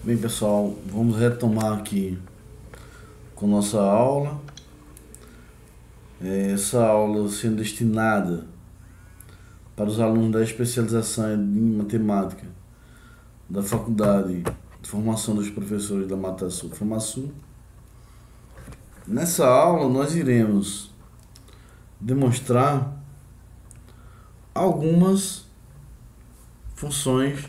Bem, pessoal, vamos retomar aqui com nossa aula. Essa aula sendo destinada para os alunos da especialização em matemática da Faculdade de Formação dos Professores da Mata Sul, FAMASU. Nessa aula nós iremos demonstrar algumas funções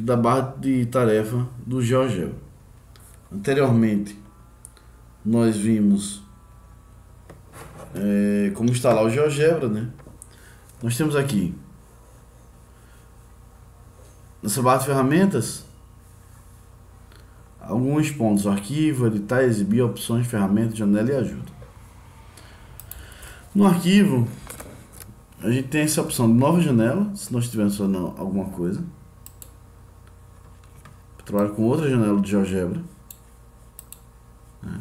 da barra de tarefa do GeoGebra. Anteriormente nós vimos como instalar o GeoGebra, né? Nós temos aqui nessa barra de ferramentas alguns pontos: arquivo, editar, exibir, opções, ferramentas, janela e ajuda. No arquivo a gente tem essa opção de nova janela, se nós estivermos fazendo alguma coisa. Eu trabalho com outra janela do GeoGebra, né?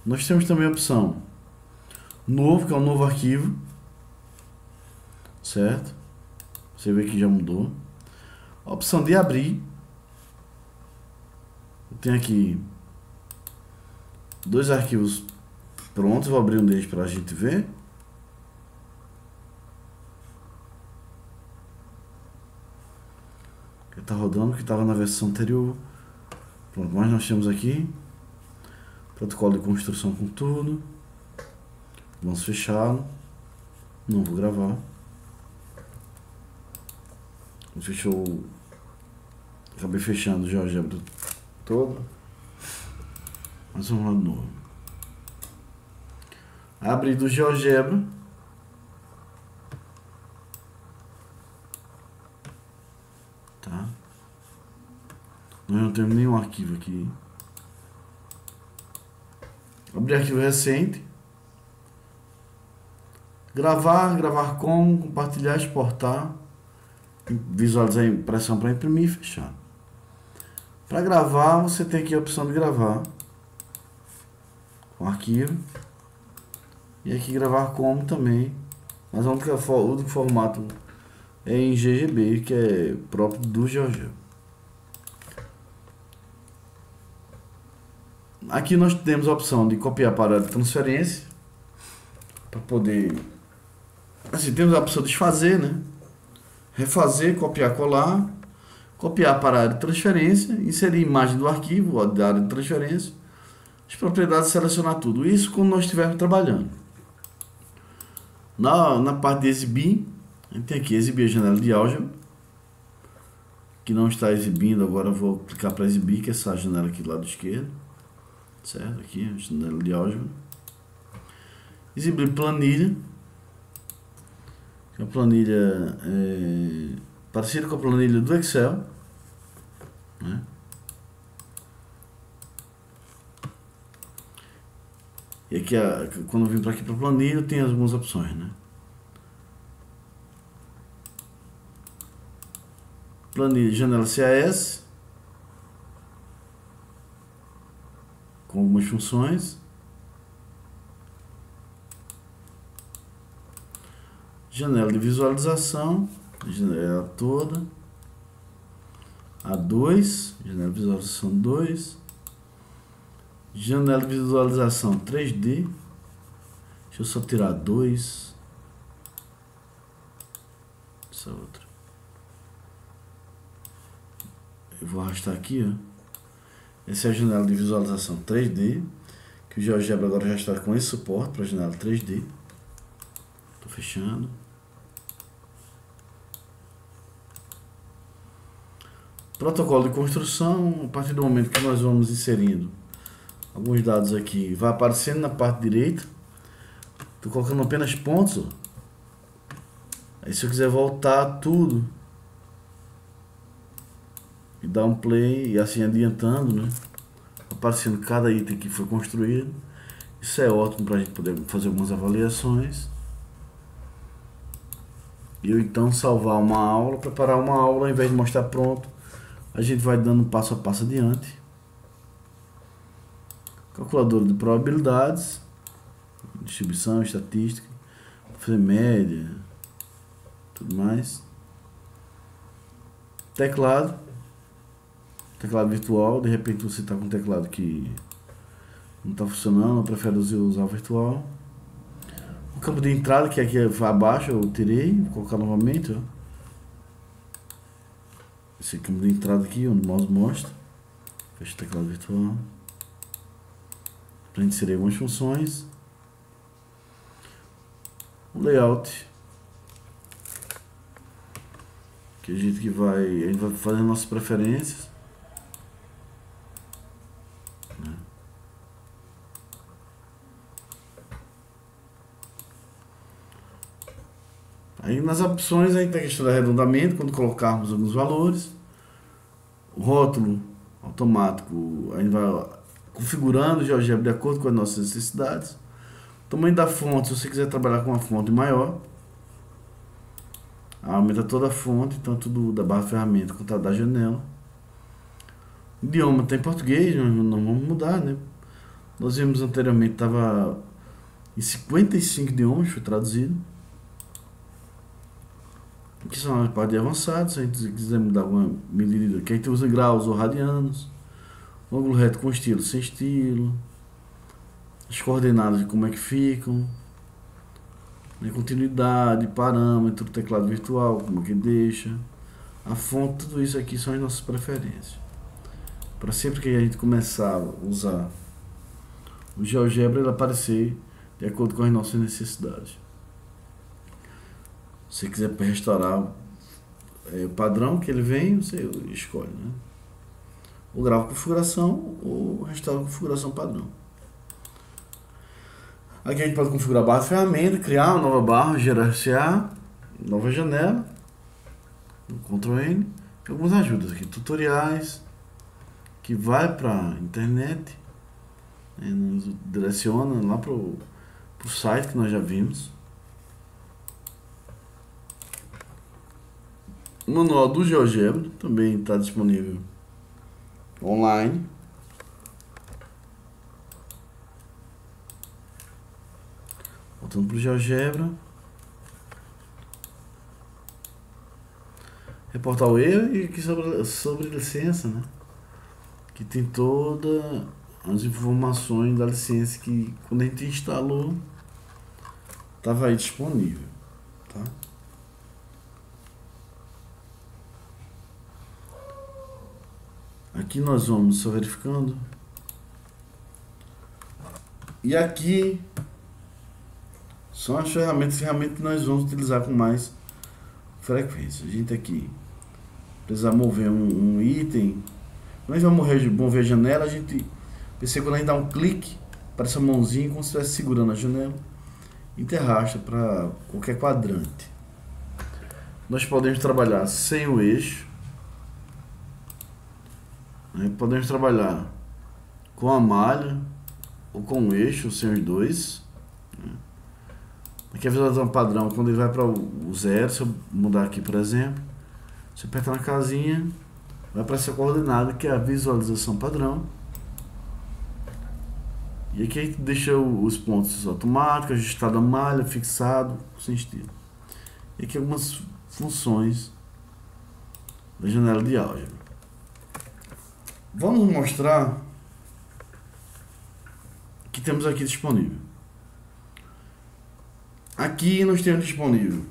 Nós temos também a opção novo, que é um novo arquivo, certo? Você vê que já mudou. A opção de abrir, eu tenho aqui dois arquivos prontos, vou abrir um deles para a gente ver. Ele está rodando, que estava na versão anterior. Pronto, mas nós temos aqui protocolo de construção com tudo. Vamos fechá-lo. Não vou gravar. Fechou. Acabei fechando o GeoGebra todo. Mas vamos lá de novo. Abrir do GeoGebra. Tá? Nós não temos nenhum arquivo aqui. Abrir arquivo recente. Gravar como, compartilhar, exportar, visualizar a impressão para imprimir e fechar. Para gravar, você tem aqui a opção de gravar com arquivo. E aqui gravar como também. Mas o único formato é em GGB, que é próprio do GeoGebra. Aqui nós temos a opção de copiar para transferência, para poder, assim, temos a opção de desfazer, né? Refazer, copiar, colar, copiar para a área de transferência, inserir imagem do arquivo da área de transferência, as propriedades, selecionar tudo. Isso quando nós estivermos trabalhando. Na parte de exibir, a gente tem aqui exibir a janela de álgebra, que não está exibindo. Agora eu vou clicar para exibir, que é essa janela aqui do lado esquerdo, certo? Aqui a janela de álgebra. Exibir planilha, que é uma planilha parecida com a planilha do Excel, né? E aqui, quando eu vim para aqui para planilha, tem algumas opções, né? Planilha, janela CAS, com algumas funções. Janela de visualização, janela toda. A2, janela de visualização 2. Janela de visualização 3D. Deixa eu só tirar 2. Essa outra. Eu vou arrastar aqui, ó. Essa é a janela de visualização 3D, que o GeoGebra agora já está com esse suporte para a janela 3D. Estou fechando. Protocolo de construção. A partir do momento que nós vamos inserindo alguns dados aqui, vai aparecendo na parte direita. Estou colocando apenas pontos, ó. Aí se eu quiser voltar tudo e dar um play e assim adiantando, né, aparecendo cada item que foi construído. Isso é ótimo para a gente poder fazer algumas avaliações. E eu então salvar uma aula, preparar uma aula, ao invés de mostrar pronto, a gente vai dando passo a passo adiante. Calculadora de probabilidades, distribuição, estatística, fazer média, tudo mais. teclado virtual. De repente você está com um teclado que não está funcionando, prefere usar o virtual. O campo de entrada, que aqui vai abaixo, eu tirei, vou colocar novamente, ó. Esse campo de entrada aqui, onde o mouse mostra. Fecha o teclado virtual. Para inserir algumas funções. O layout, que a gente vai fazer nossas preferências. Aí nas opções aí tem a questão do arredondamento, quando colocarmos alguns valores. O rótulo automático, a gente vai configurando o GeoGebra de acordo com as nossas necessidades. O tamanho da fonte, se você quiser trabalhar com uma fonte maior, aumenta toda a fonte, tanto da barra ferramenta quanto da janela. O idioma está em português, não vamos mudar, né? Nós vimos anteriormente, estava em 55 idiomas, foi traduzido. Aqui são as partes avançadas, se a gente quiser mudar alguma medida, que a gente usa graus ou radianos. O ângulo reto com estilo, sem estilo. As coordenadas de como é que ficam. Continuidade, parâmetro, teclado virtual, como é que deixa. A fonte, tudo isso aqui são as nossas preferências. Para sempre que a gente começar a usar o GeoGebra, ele aparecer de acordo com as nossas necessidades. Se você quiser restaurar o padrão que ele vem, você escolhe, né? Ou grava a configuração ou restaura a configuração padrão. Aqui a gente pode configurar a barra de ferramenta, criar uma nova barra, gerenciar, nova janela, Ctrl N, tem algumas ajudas aqui, tutoriais, que vai para a internet, né, nos direciona lá para o site que nós já vimos. O manual do GeoGebra também está disponível online. Voltando para o GeoGebra. Reportar o erro e aqui sobre licença, né? Que tem todas as informações da licença que quando a gente instalou estava aí disponível, tá? Aqui nós vamos só verificando. E aqui são as ferramentas que nós vamos utilizar com mais frequência. A gente aqui precisa mover um item. Quando a gente vai mover a janela, a gente percebe quando a gente dá um clique para essa mãozinha, como se estivesse segurando a janela, e arrasta para qualquer quadrante. Nós podemos trabalhar sem o eixo. Podemos trabalhar com a malha ou com o eixo, sem os dois. Aqui a visualização padrão, quando ele vai para o zero, se eu mudar aqui, por exemplo, se eu apertar na casinha, vai para essa coordenada que é a visualização padrão. E aqui a gente deixa os pontos automáticos, ajustado a malha, fixado, sem estilo. E aqui algumas funções da janela de álgebra. Vamos mostrar o que temos aqui disponível. Aqui nós temos disponível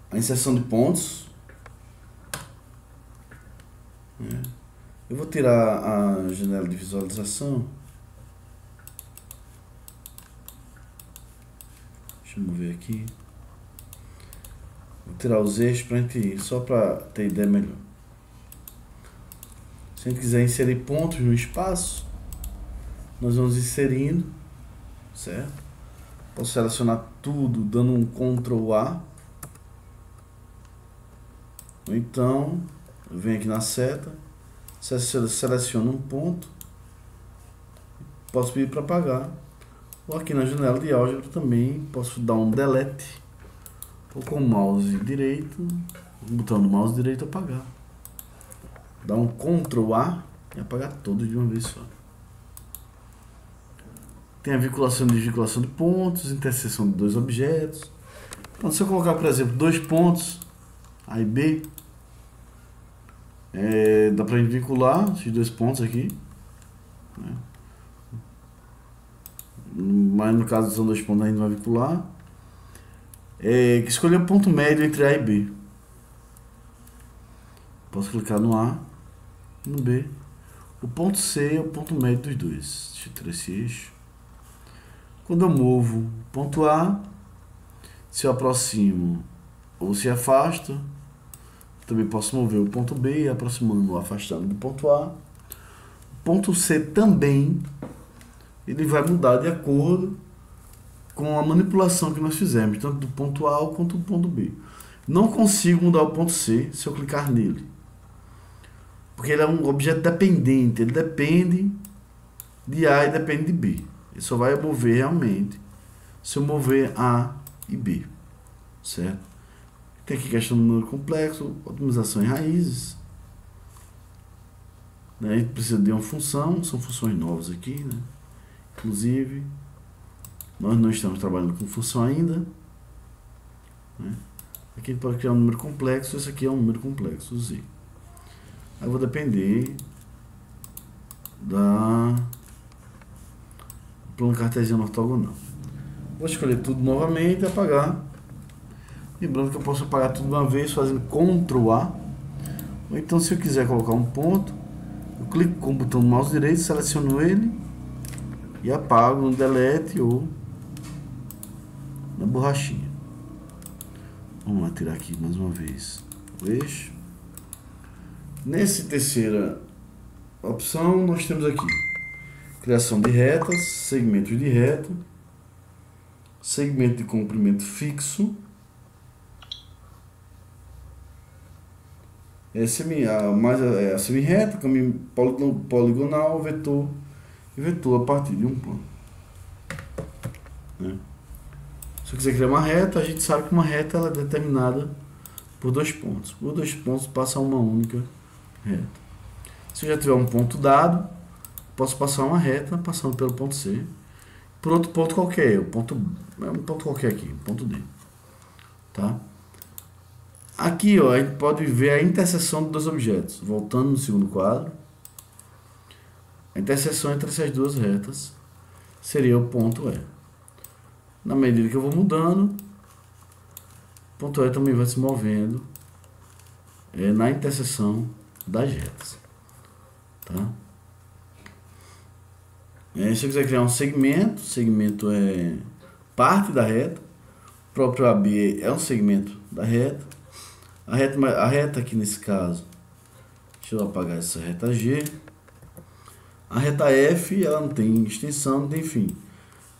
a inserção de pontos. Eu vou tirar a janela de visualização. Deixa eu mover aqui. Vou tirar os eixos para a gente, só para ter ideia melhor. Se a gente quiser inserir pontos no espaço, nós vamos inserindo, certo? Posso selecionar tudo dando um Ctrl A. Ou então, eu venho aqui na seta, seleciono um ponto, posso pedir para apagar. Ou aqui na janela de álgebra também posso dar um delete. Ou com o mouse direito, o botão do mouse direito apagar. Dá um Ctrl A e apagar todos de uma vez só. Tem a vinculação e desvinculação de pontos, interseção de dois objetos. Então, se eu colocar, por exemplo, dois pontos, A e B, Dá pra gente vincular esses dois pontos aqui, né? Mas no caso são dois pontos, a gente vai vincular. Escolher o ponto médio entre A e B. Posso clicar no A, no B. O ponto C é o ponto médio dos dois. Deixa eu tirar esse eixo. Quando eu movo o ponto A, se eu aproximo ou se afasto, também posso mover o ponto B, aproximando ou afastando do ponto A. O ponto C também, ele vai mudar de acordo com a manipulação que nós fizemos, tanto do ponto A quanto do ponto B. Não consigo mudar o ponto C se eu clicar nele, porque ele é um objeto dependente, ele depende de A e depende de B. Ele só vai mover realmente se eu mover A e B, certo? Tem aqui questão do número complexo, otimização em raízes, né? A gente precisa de uma função, são funções novas aqui, né? Inclusive, nós não estamos trabalhando com função ainda, né? Aqui a gente pode criar um número complexo, esse aqui é um número complexo, Z. Aí eu vou depender da plano cartesiano ortogonal. Vou escolher tudo novamente e apagar. Lembrando que eu posso apagar tudo de uma vez fazendo Ctrl A. Ou então, se eu quiser colocar um ponto, eu clico com o botão do mouse direito, seleciono ele e apago no delete ou na borrachinha. Vamos lá tirar aqui mais uma vez o eixo. Nessa terceira opção, nós temos aqui criação de retas, segmentos de reta, segmento de comprimento fixo, a semi-reta, caminho poligonal, vetor e vetor a partir de um plano, né? Se eu quiser criar uma reta, a gente sabe que uma reta ela é determinada por dois pontos. Por dois pontos passa uma única reta. Se eu já tiver um ponto dado, posso passar uma reta passando pelo ponto C por outro ponto qualquer, um ponto qualquer aqui, ponto D, tá? Aqui, ó, a gente pode ver a interseção dos dois objetos. Voltando no segundo quadro, a interseção entre essas duas retas seria o ponto E. Na medida que eu vou mudando, o ponto E também vai se movendo na interseção das retas, tá? Se eu quiser criar um segmento é parte da reta, o próprio AB é um segmento da reta. A reta aqui nesse caso, deixa eu apagar essa reta G. A reta F, ela não tem extensão, não tem fim.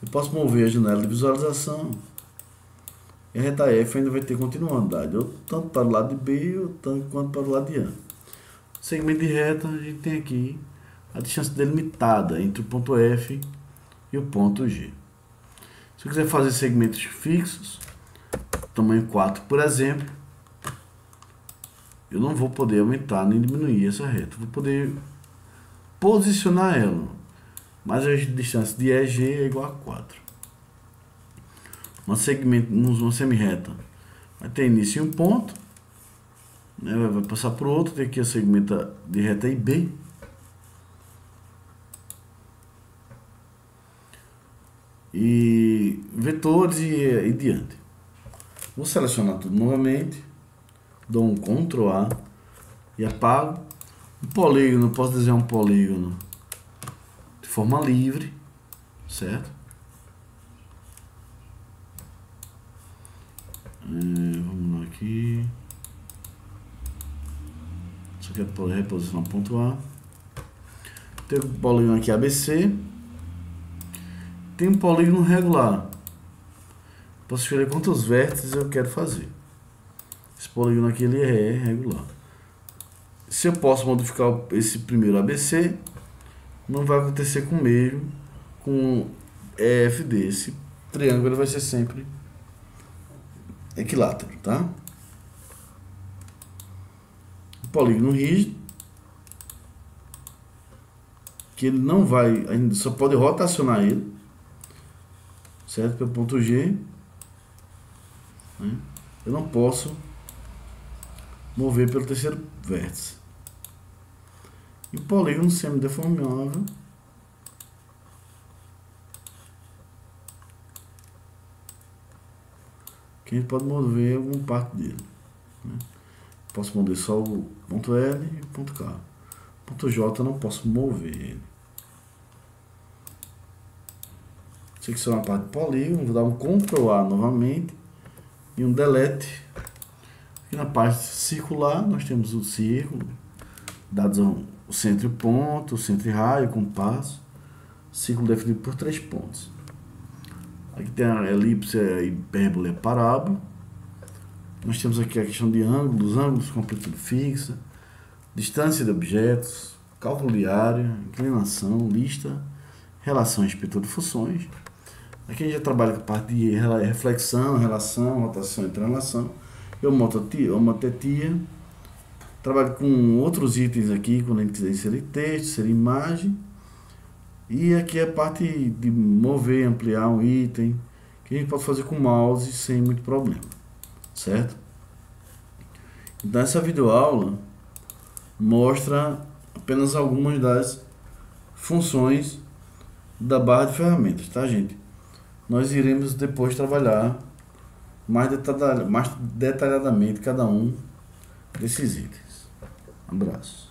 Eu posso mover a janela de visualização e a reta F ainda vai ter continuidade, ou tanto para o lado de B, ou tanto quanto para o lado de A. Segmento de reta, a gente tem aqui a distância delimitada entre o ponto F e o ponto G. Se eu quiser fazer segmentos fixos, tamanho 4, por exemplo, eu não vou poder aumentar nem diminuir essa reta. Vou poder posicionar ela, mas a distância de EG é igual a 4. Uma semi-reta vai ter início em um ponto, né, vai passar por outro, tem aqui a segmento de reta IB. E vetores e diante. Vou selecionar tudo novamente, dou um Ctrl A e apago. Um polígono, posso desenhar um polígono de forma livre, certo? Vamos lá aqui. Só quero poder reposicionar um ponto A. Tem um polígono aqui ABC. Tem um polígono regular. Posso escolher quantos vértices eu quero fazer. Esse polígono aqui ele é regular. Se eu posso modificar esse primeiro ABC, não vai acontecer com o mesmo, com EFD. Esse triângulo vai ser sempre equilátero, tá? O polígono rígido, que ele não vai, a gente só pode rotacionar ele, certo? Pelo ponto G, né? Eu não posso mover pelo terceiro vértice. E o polígono semideformável, que a gente pode mover alguma parte dele, né? Posso mover só o ponto L e o ponto K. O ponto J eu não posso mover ele. Isso aqui só é uma parte de polígono. Vou dar um Ctrl A novamente e um Delete. Aqui na parte circular nós temos o círculo, dados o centro e ponto, o centro e raio, compasso, círculo definido por 3 pontos. Aqui tem a elipse, a hipérbole e a parábola. Nós temos aqui a questão de ângulos com amplitude fixa, distância de objetos, cálculo de área, inclinação, lista, relação, inspetor de funções. Aqui a gente já trabalha com a parte de reflexão, relação, rotação e translação, homotetia. Trabalho com outros itens aqui, quando a gente quiser inserir texto, inserir imagem. E aqui é a parte de mover, ampliar um item, que a gente pode fazer com o mouse sem muito problema, certo? Então essa videoaula mostra apenas algumas das funções da barra de ferramentas, tá, gente? Nós iremos depois trabalhar mais detalhadamente cada um desses itens. Um abraço.